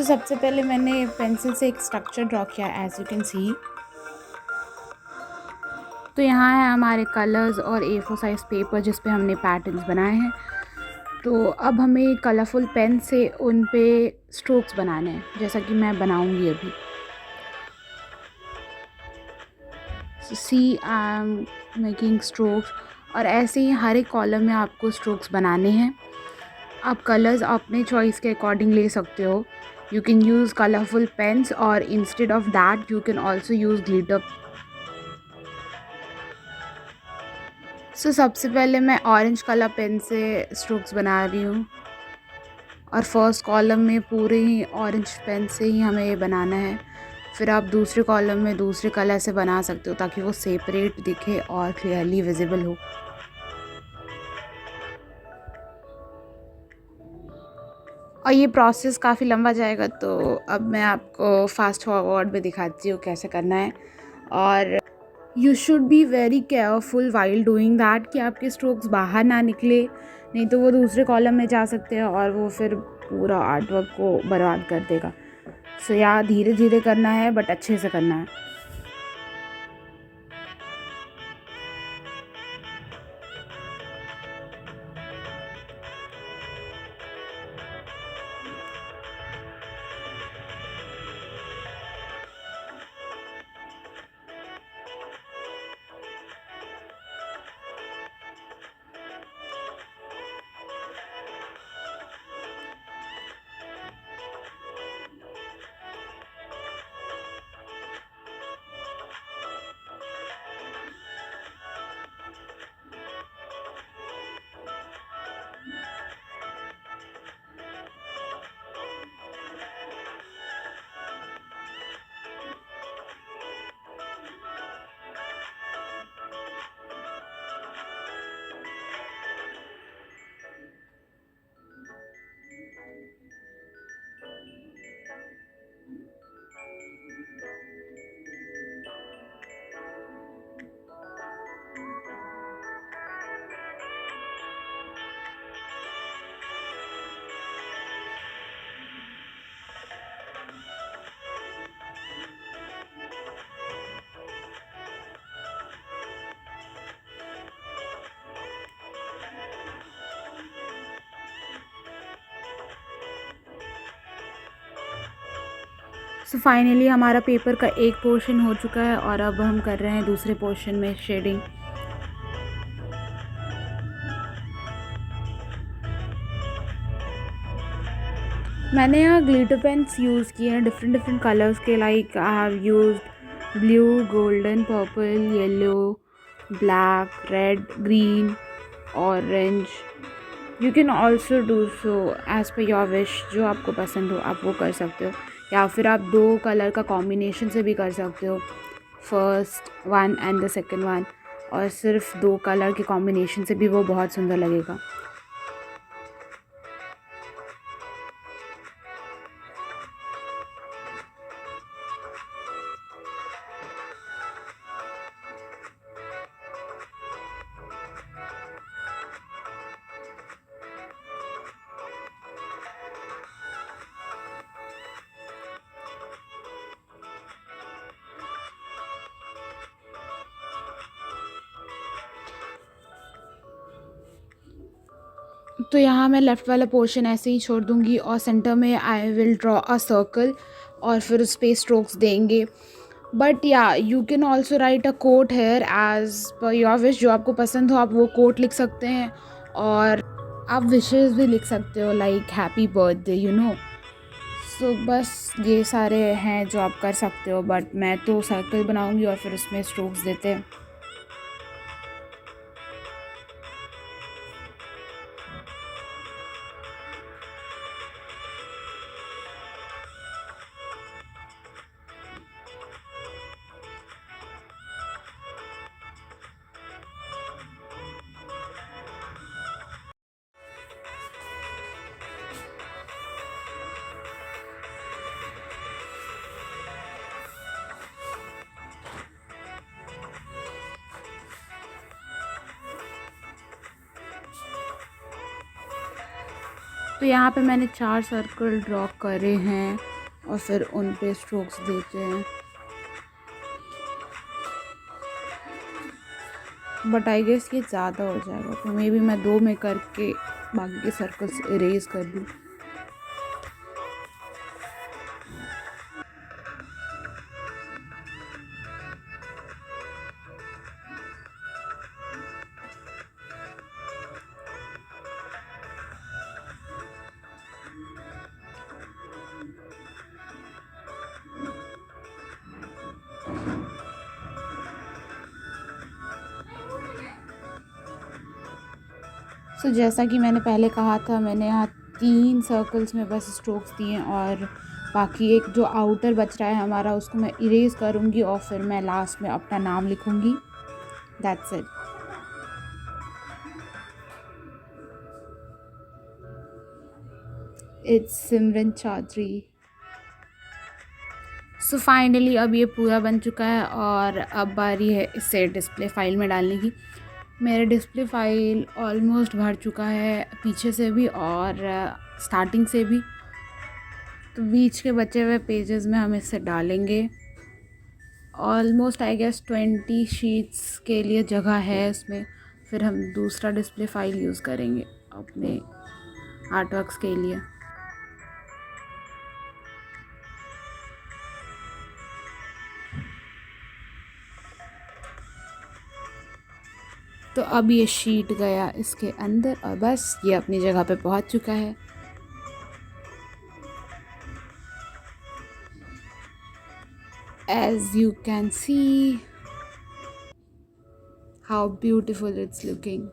सबसे पहले मैंने पेंसिल से एक स्ट्रक्चर ड्रॉ किया एज़ यू कैन सी। तो यहाँ है हमारे कलर्स और A4 साइज़ पेपर जिस पे हमने पैटर्न्स बनाए हैं। तो अब हमें कलरफुल पेन से उन पे स्ट्रोक्स बनाने हैं, जैसा कि मैं बनाऊंगी अभी। सी आई एम मेकिंग स्ट्रोक्स, और ऐसे ही हर एक कॉलम में आपको स्ट्रोक्स बनाने हैं। आप कलर्स अपने चॉइस के अकॉर्डिंग ले सकते हो। You can use colourful pens, और instead of that you can also use glitter. So सबसे पहले मैं ऑरेंज कलर पेन से स्ट्रोक्स बना रही हूँ, और फर्स्ट कॉलम में पूरे ही ऑरेंज पेन से ही हमें ये बनाना है। फिर आप दूसरे कॉलम में दूसरे कलर से बना सकते हो ताकि वो सेपरेट दिखे और क्लियरली विजिबल हो। और ये प्रोसेस काफ़ी लंबा जाएगा, तो अब मैं आपको फास्ट फॉरवर्ड में दिखाती हूँ कैसे करना है। और you should be very careful while doing that कि आपके स्ट्रोक्स बाहर ना निकले, नहीं तो वो दूसरे कॉलम में जा सकते हैं और वो फिर पूरा आर्ट वर्क को बर्बाद कर देगा। सो या धीरे धीरे करना है, बट अच्छे से करना है। सो फाइनली हमारा पेपर का एक पोर्शन हो चुका है, और अब हम कर रहे हैं दूसरे पोर्शन में शेडिंग। मैंने यहाँ ग्लिटर पेन्स यूज़ किए हैं डिफरेंट डिफरेंट कलर्स के, like I have used blue, golden, purple, yellow, black, red, green, orange. You can also do so as per your wish. जो आपको पसंद हो आप वो कर सकते हो, या फिर आप दो कलर का कॉम्बिनेशन से भी कर सकते हो, first one and the second one. और सिर्फ दो कलर के कॉम्बिनेशन से भी वो बहुत सुंदर लगेगा। तो यहाँ मैं लेफ़्ट वाला पोर्शन ऐसे ही छोड़ दूँगी, और सेंटर में I will draw a circle, और फिर उस पर स्ट्रोक्स देंगे। बट या you can also write a quote here as per your wish. जो आपको पसंद हो आप वो कोट लिख सकते हैं, और आप विशेज़ भी लिख सकते हो, like happy birthday, you know. So बस ये सारे हैं जो आप कर सकते हो, बट मैं तो सर्कल बनाऊँगी और फिर उसमें स्ट्रोक्स देते हैं। तो यहाँ पे मैंने 4 सर्कल ड्रॉ करे हैं, और फिर उन पे स्ट्रोक्स देते हैं। बट आई गेस ये ज़्यादा हो जाएगा, तो मे बी मैं 2 में करके बाकी के सर्कल्स इरेज कर दूँ। जैसा कि मैंने पहले कहा था, मैंने यहाँ 3 सर्कल्स में बस स्ट्रोक्स दिए हैं, और बाकी एक जो आउटर बच रहा है हमारा, उसको मैं इरेज करूँगी और फिर मैं लास्ट में अपना नाम लिखूँगी। That's it. It's Simran Chaudhary. Finally अब ये पूरा बन चुका है, और अब बारी है इसे डिस्प्ले फाइल में डालने की। मेरा डिस्प्ले फाइल ऑलमोस्ट भर चुका है, पीछे से भी और स्टार्टिंग से भी। तो बीच के बचे हुए पेजेस में हम इसे डालेंगे। ऑलमोस्ट आई गेस 20 शीट्स के लिए जगह है इसमें। फिर हम दूसरा डिस्प्ले फाइल यूज़ करेंगे अपने आर्टवर्क्स के लिए। तो अब ये शीट गया इसके अंदर, और बस ये अपनी जगह पे पहुंच चुका है। As you can see how beautiful it's looking.